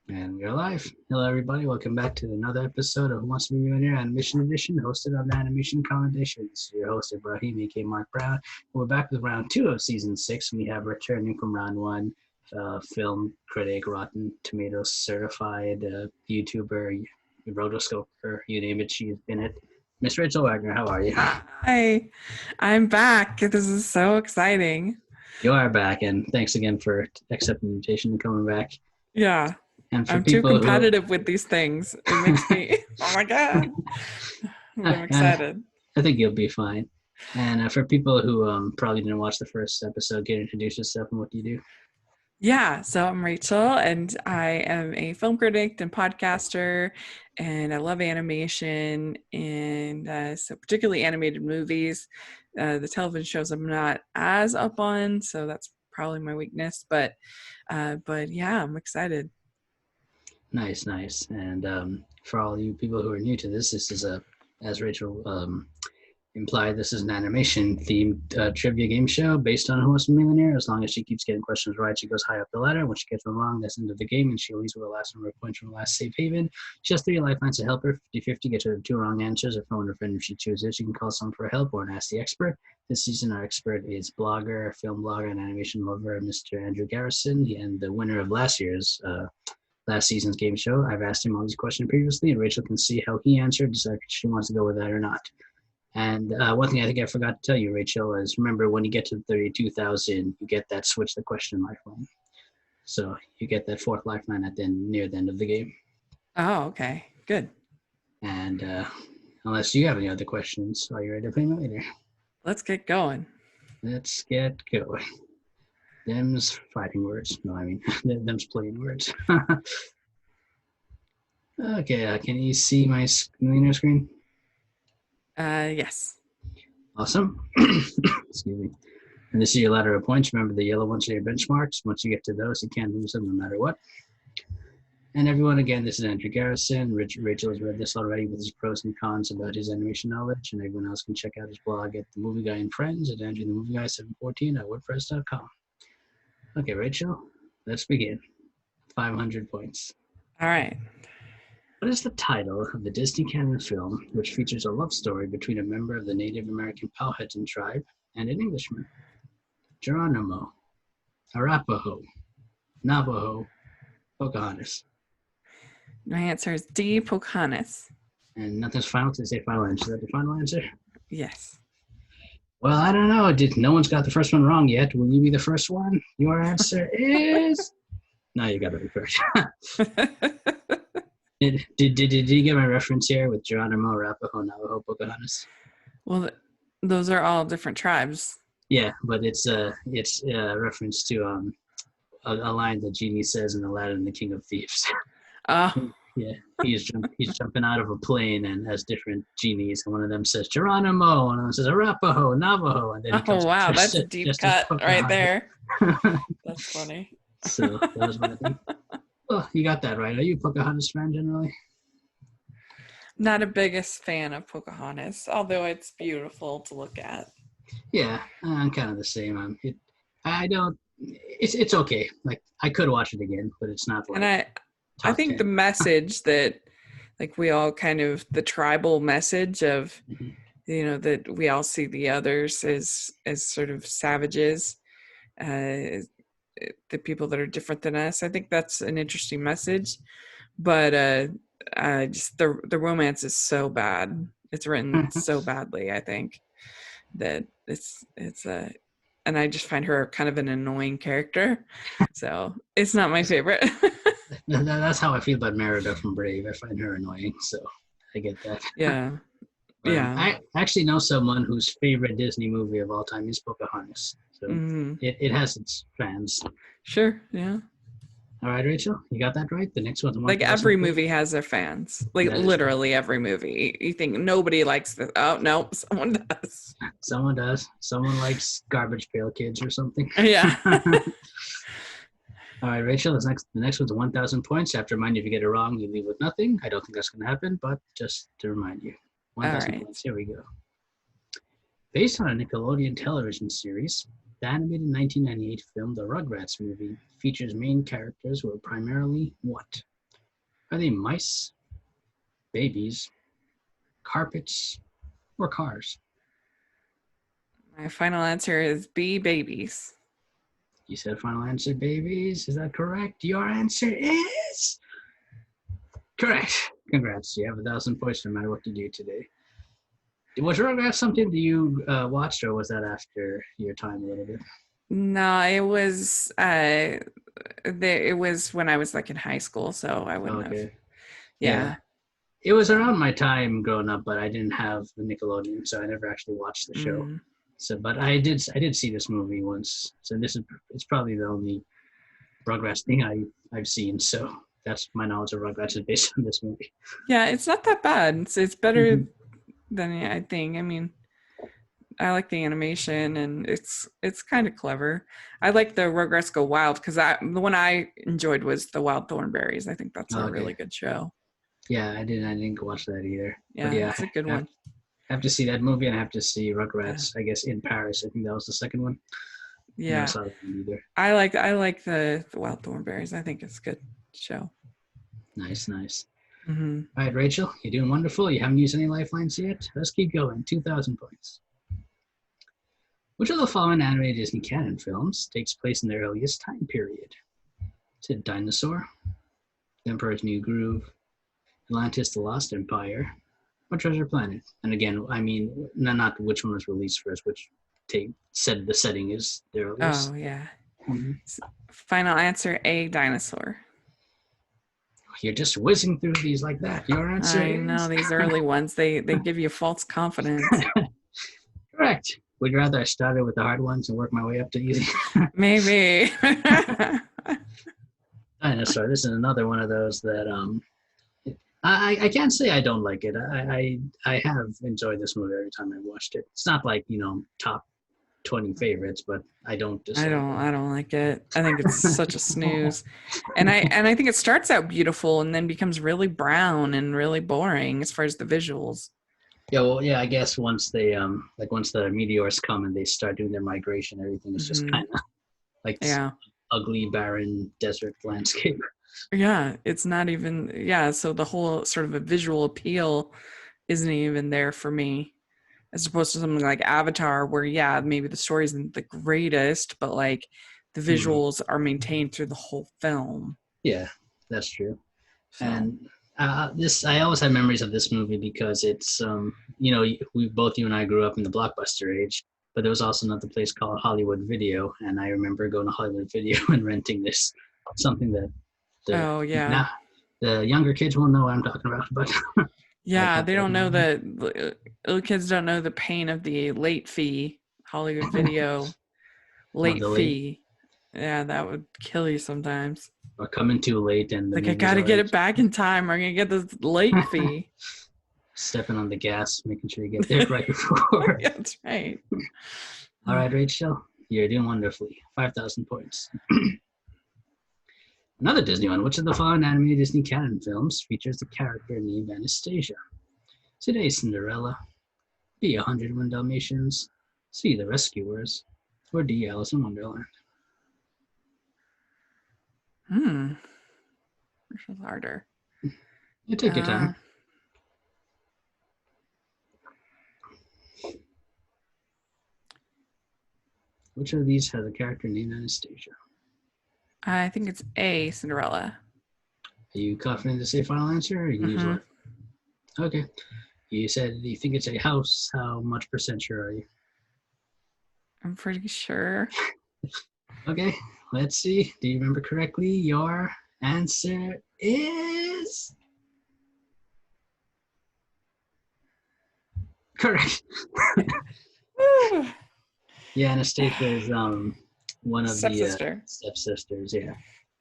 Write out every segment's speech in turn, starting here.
And we're live. Hello, everybody. Welcome back to another episode of Who Wants to Be a Millionaire Animation Edition, hosted on the Animation Commendation. This is your host, Ibrahim, aka Mark Brown. We're back with round 2 of season 6. We have returning from round 1, film critic, Rotten Tomatoes certified YouTuber, rotoscoper, you name it, she's been it. Miss Rachel Wagner, how are you? Hi, I'm back. This is so exciting. You are back, and thanks again for accepting the invitation and coming back. Yeah, And for I'm too people competitive with these things. It makes me, oh my God, I'm excited. I think you'll be fine. And for people who probably didn't watch the first episode, get introduced yourself and what do you do? Yeah, so I'm Rachel, and I am a film critic and podcaster, and I love animation, and so particularly animated movies. The television shows I'm not as up on, so that's probably my weakness. But yeah, I'm excited. Nice. And for all you people who are new to this is as Rachel implied, this is an animation-themed trivia game show based on Who Wants to Be a Millionaire. As long as she keeps getting questions right, she goes high up the ladder. When she gets them wrong, that's the end of the game, and she leaves with the last number of points from the last safe haven. She has 3 lifelines to help her. 50-50, get her 2 wrong answers, or phone her friend if she chooses. She can call someone for help or ask the expert. This season, our expert is blogger, film blogger, and animation lover, Mr. Andrew Garrison, and the winner of last season's game show. I've asked him all these questions previously, and Rachel can see how he answered, decide if she wants to go with that or not. And one thing I think I forgot to tell you, Rachel, is remember when you get to 32,000, you get that switch the question lifeline. So you get that 4th lifeline near the end of the game. Oh, okay, good. And unless you have any other questions, are you ready to play later? Let's get going. Let's get going. Them's fighting words. No, I mean, them's playing words. Okay, can you see my screen? Yes. Awesome. Excuse me. And this is your ladder of points. Remember, the yellow ones are your benchmarks. Once you get to those, you can't lose them no matter what. And everyone, again, this is Andrew Garrison. Rachel has read this already with his pros and cons about his animation knowledge, and everyone else can check out his blog at The Movie Guy and Friends at AndrewTheMovieGuy714 at WordPress.com. Okay, Rachel, let's begin. 500 points. All right. What is the title of the Disney canon film which features a love story between a member of the Native American Powhatan tribe and an Englishman? Geronimo, Arapaho, Navajo, Pocahontas. My answer is D, Pocahontas. And nothing's final to say final answer. Is that the final answer? Yes. Well, I don't know. No one's got the first one wrong yet. Will you be the first one? Your answer is... No, you got to be first. Did you get my reference here with Geronimo, Arapaho, Navajo, Pocahontas? Well, those are all different tribes. Yeah, but it's a reference to a line that Genie says in Aladdin, the King of Thieves. Oh. Yeah, he's jumping out of a plane and has different genies, and one of them says Geronimo, and one says Arapaho, Navajo, and then he comes wow, that's a deep cut right there. That's funny. So that was my thing. Oh, you got that right. Are you a Pocahontas fan generally? Not a biggest fan of Pocahontas, although it's beautiful to look at. Yeah, I'm kind of the same. It's okay. Like I could watch it again, but it's not like. And I think 10. the message that, like, we all kind of the tribal message of, that we all see the others as sort of savages, the people that are different than us. I think that's an interesting message, but just the romance is so bad. It's written so badly. I think that it's and I just find her kind of an annoying character, so it's not my favorite. That's how I feel about Merida from Brave. I find her annoying, so I get that. Yeah. Yeah. I actually know someone whose favorite Disney movie of all time is Pocahontas. So it has its fans. Sure, yeah. All right, Rachel, you got that right? The next one's like every movie has their fans. Like literally every movie. You think nobody likes this. Oh, no, someone does. Someone does. Someone likes Garbage Pail Kids or something. Yeah. All right, Rachel, the next one's 1,000 points. I have to remind you, if you get it wrong, you leave with nothing. I don't think that's going to happen, but just to remind you. 1,000 points. Here we go. Based on a Nickelodeon television series, the animated 1998 film The Rugrats movie features main characters who are primarily what? Are they mice, babies, carpets, or cars? My final answer is B, babies. You said final answer, babies. Is that correct? Your answer is correct. Congrats. You have 1,000 points no matter what you do today. Was Rugrats something that you watched, or was that after your time a little bit? No, it was when I was like in high school, so I wouldn't have. Okay. Yeah. Yeah. It was around my time growing up, but I didn't have the Nickelodeon, so I never actually watched the show. Mm. So, but I did see this movie once. So it's probably the only Rugrats thing I've seen. So that's my knowledge of Rugrats is based on this movie. Yeah, it's not that bad. It's better Mhm. than I think. I mean, I like the animation and it's kind of clever. I like the Rugrats Go Wild because the one I enjoyed was the Wild Thornberries. I think that's a really Okay. good show. Yeah, I didn't watch that either. But Yeah, yeah, it's a good I have, one. have to see that movie and I have to see Yeah, Rugrats. I guess in Paris. I think that was the second one. Never yeah. saw that one either. I like the Wild Thornberries. I think it's a good show. Nice, nice. Hmm. All right, Rachel, you're doing wonderful. You haven't used any lifelines yet. Let's keep going. 2,000 points. Which of the following animated Disney canon films takes place in the earliest time period? Is it Dinosaur, The Emperor's New Groove, Atlantis: The Lost Empire, or Treasure Planet? And again, I mean, not which one was released first, which said the setting is the Oh earliest. yeah. Mhm. Final answer A, dinosaur. You're just whizzing through these like that. Your answer I know is these early ones, they give you false confidence. correct. Would you rather I started with the hard ones and work my way up to easy? Maybe. Dinosaur. This is another one of those that I can't say I don't like it. I have enjoyed this movie every time I've watched it. It's not like top 20 favorites, but I don't dislike I don't like it. I think it's such a snooze. And I think it starts out beautiful and then becomes really brown and really boring as far as the visuals. Yeah, well, yeah. I guess once they once the meteors come and they start doing their migration, everything is just Hmm. kind of like this Yeah. ugly, barren desert landscape. Yeah, it's not even yeah, so the whole sort of a visual appeal isn't even there for me. As opposed to something like Avatar, where yeah, maybe the story isn't the greatest, but like the Mhm. visuals are maintained through the whole film. Yeah, that's true. So And this, I always have memories of this movie because it's, we both you and I grew up in the blockbuster age, but there was also another place called Hollywood Video, and I remember going to Hollywood Video and renting this, something that the oh yeah. now the younger kids won't know what I'm talking about, but I Yeah, thought they that don't know that little kids don't know the pain of the late fee, Hollywood Video of late the late fee. Yeah, that would kill you sometimes. or coming too late and the Like I movie's gotta get already it back in time. Or I'm gonna get this late fee. stepping on the gas, making sure you get there right before. Yeah, that's right. All right, Rachel, you're doing wonderfully. 5,000 points. Another Disney one. Which of the following animated Disney canon films features the character named Anastasia? Is it A, Cinderella, B, 101 Dalmatians, C, The Rescuers, or D, Alice in Wonderland? Hmm. Which was harder? You take your Uh, time. Which of these has a character named Anastasia? I think it's A, Cinderella. Are you confident to say final answer, or you use Mm-hmm. life? Okay. You said you think it's a house. How much percent sure are you? I'm pretty sure. Okay, let's see. Do you remember correctly? Your answer is correct. Yeah, Anastasia is one of the Stepsister. stepsisters. Yeah.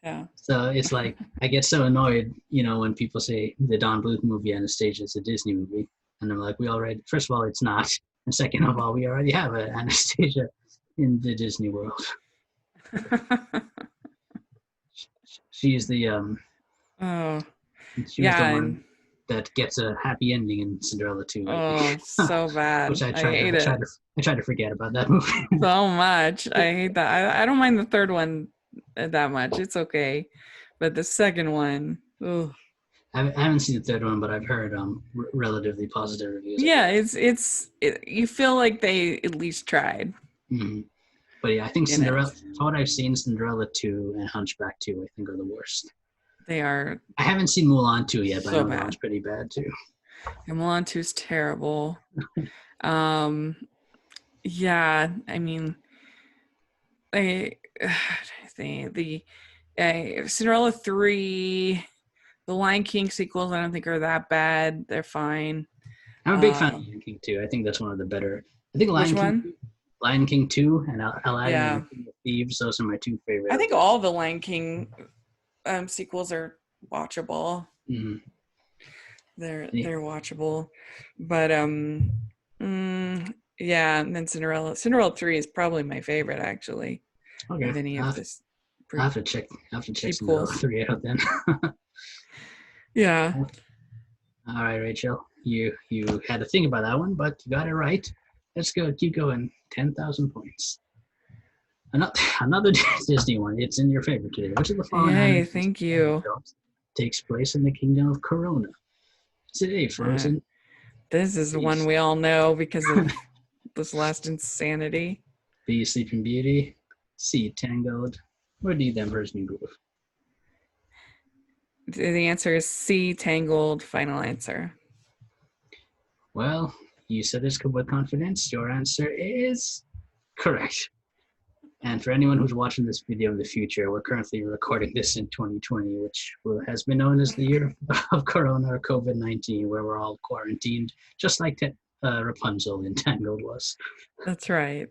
Yeah. So it's like I get so annoyed, when people say the Don Bluth movie Anastasia is a Disney movie, and I'm like, we already. First of all, it's not, and second of all, we already have an Anastasia in the Disney world. She's the Oh, she was the yeah. one And that gets a happy ending in Cinderella 2, I oh, think. so Which bad. I I try to hate I try it to I try to forget about that movie. so much. I hate that. I don't mind the third one that much. It's okay. But the second one, oh. I haven't seen the third one, but I've heard relatively positive reviews Yeah, about you feel like they at least tried. it. But yeah, I think You know, Cinderella. From what I've seen, Cinderella 2 and Hunchback 2, I think are the worst. they are I haven't seen Mulan 2 yet, but I so know that one's bad. pretty bad too. And Mulan 2 is terrible. Um, yeah, I mean, I, I think the Cinderella 3, the Lion King sequels, I don't think are that bad. They're fine. I'm a big fan of Um, Lion King 2. I think that's one of the better. I think which one? Lion King 2 and Aladdin Yeah, and King of Thieves, those are my two favorite I of think the. all the Lion King sequels are watchable. Mm-hmm. Yeah. They're watchable, but yeah. And then Cinderella 3 is probably my favorite actually Okay. of any of this I have to check. I have to check Cinderella sequels. 3 out then. Yeah. All right, Rachel. You had to think about that one, but you got it right. Let's go. Keep going. 10,000 points. Another Disney one. It's in your favorite today. Which of the following Yay! animated Thank you. films takes place in the kingdom of Corona? Is it A, Uh, Frozen? this is the B, one we all know because of this last insanity. B, Sleeping Beauty? C, Tangled? Or D, The Emperor's New Groove? The answer is C. Tangled. Final answer. Well, you said this with confidence. Your answer is correct. And for anyone who's watching this video in the future, we're currently recording this in 2020, which has been known as the year of Corona or COVID-19, where we're all quarantined, just like Rapunzel in Tangled was. That's right.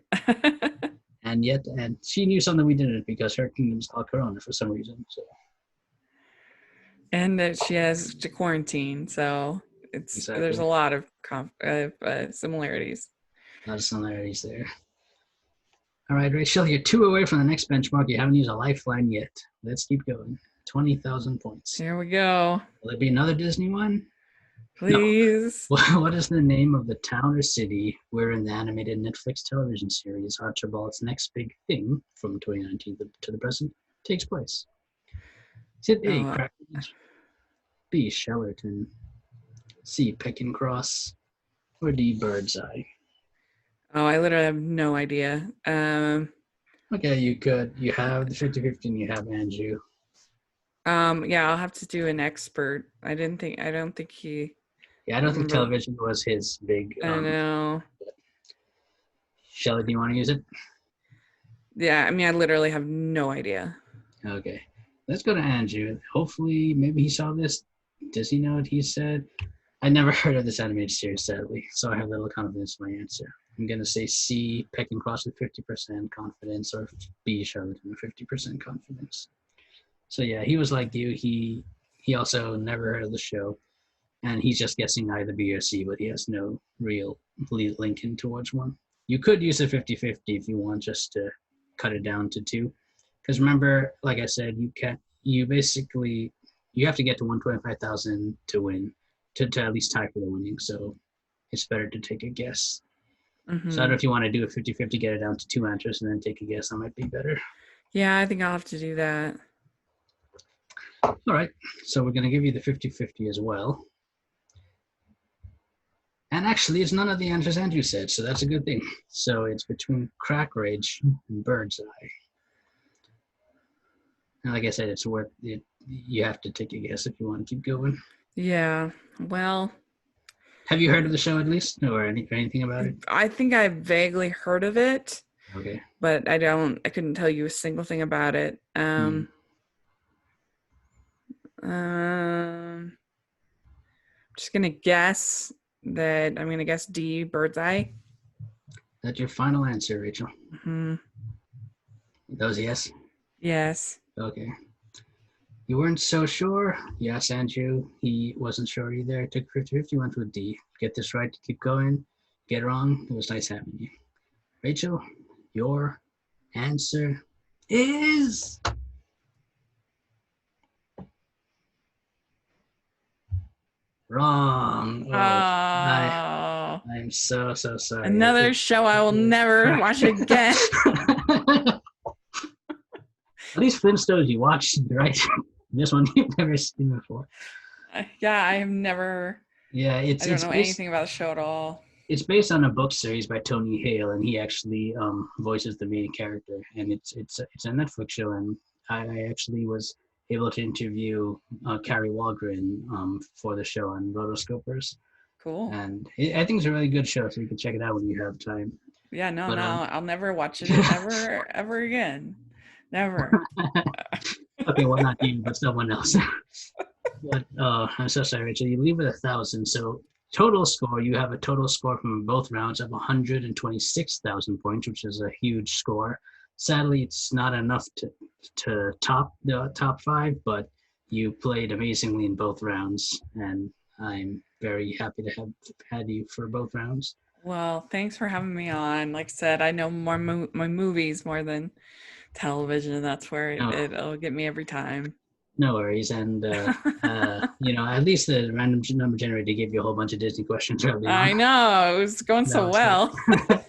And she knew something we didn't because her kingdom's called Corona for some reason. So And that she has to quarantine, so there's a exactly, lot of similarities. a lot of similarities there. All right, Rachel, you're 2 away from the next benchmark. You haven't used a lifeline yet. Let's keep going. 20,000 points. Here we go. Will it be another Disney one? No. Please. What is the name of the town or city wherein the animated Netflix television series Archibald's Next Big Thing from 2019 to the present takes place? Is it A, Oh, Crackridge, B, Shellerton, C, Pekin Cross, or D, Birdseye? I literally have no idea. Okay, you have the 50-50 and you have Andrew. Yeah, I'll have to do an expert. I don't think he. Yeah, I don't think television was his big. I know. Shelly, do you want to use it? Yeah, I mean, I literally have no idea. Okay, let's go to Andrew. Hopefully, maybe he saw this. Does he know what he said? I never heard of this animated series, sadly, so I have little confidence in my answer. I'm going to say C, Pekin Cross with 50% confidence, or B, Charlotte with 50% confidence. So yeah, he was like you. He also never heard of the show, and he's just guessing either B or C, but he has no real linking towards one. You could use a 50-50 if you want, just to cut it down to 2. Because remember, like I said, you basically you have to get to 125,000 to win, to at least tie for the winning. So it's better to take a guess. Mm-hmm. So I don't know if you want to do a 50-50, get it down to 2 answers, and then take a guess. That might be better. Yeah, I think I'll have to do that. All right. So we're going to give you the 50-50 as well. And actually, it's none of the answers Andrew said, so that's a good thing. So it's between Crackridge and Birdseye. And like I said, it's worth it. You have to take a guess if you want to keep going. Yeah. Well, have you heard of the show at least, or anything about it? I think I vaguely heard of it. Okay. But I couldn't tell you a single thing about it. I'm just gonna guess that I'm gonna guess D, Birdseye. That's your final answer, Rachel. Mm-hmm. That was yes? Yes. Okay. You weren't so sure? Yes, Andrew. He wasn't sure either. Took 50-50, went with D. Get this right, keep going. Get it wrong, it was nice having you. Rachel, your answer is wrong. Oh, I'm so sorry. Another show I will never watch again. At least Flintstones you watched, right? This one you've never seen before. Yeah, I have never. Yeah, I don't know anything about the show at all. it's based on a book series by Tony Hale, and he actually voices the main character, and it's a Netflix show, and I actually was able to interview Carrie Walgren for the show on Rotoscopers, Cool. and I think it's a really good show, so you can check it out when you have time. Yeah, no, But no, I'll never watch it ever, ever again. Never. okay, well not you, but someone else. But I'm so sorry, Rachel. You leave with 1,000. So total score, you have a total score from both rounds of 126,000 points, which is a huge score. Sadly, it's not enough to top the top five, but you played amazingly in both rounds, and I'm very happy to have had you for both rounds. Well, thanks for having me on. Like I said, I know more my movies more than television, and that's where No, it'll get me every time. no worries. And at least the random number generator gave you a whole bunch of Disney questions early on. I know it was going That so was good. well.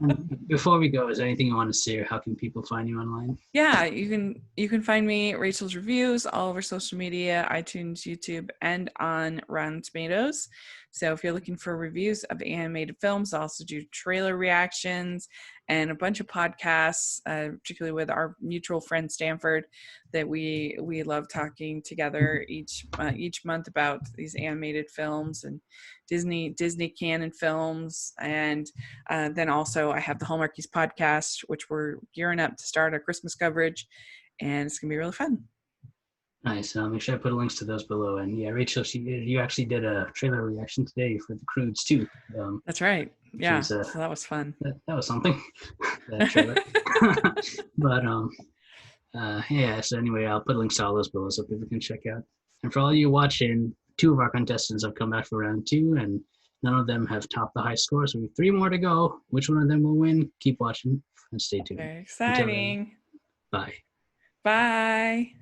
And before we go, is there anything you want to say, or how can people find you online? Yeah, you can find me Rachel's Reviews all over social media, iTunes, YouTube, and on Rotten Tomatoes. So if you're looking for reviews of animated films, I also do trailer reactions and a bunch of podcasts, particularly with our mutual friend Stanford, that we love talking together each month about these animated films and Disney canon films. And then also I have the Hallmarkies podcast, which we're gearing up to start our Christmas coverage, and it's gonna be really fun. Nice. I'll make sure I put links to those below. And yeah, Rachel, you actually did a trailer reaction today for the Crudes too, That's right. which Yeah, was so that was fun. that was something. That trailer. But yeah. So anyway, I'll put links to all those below so people can check out. And for all you watching, two of our contestants have come back for round two, and none of them have topped the high score. So we have three more to go. Which one of them will win? Keep watching and stay tuned. Very Until then, exciting. bye. Bye.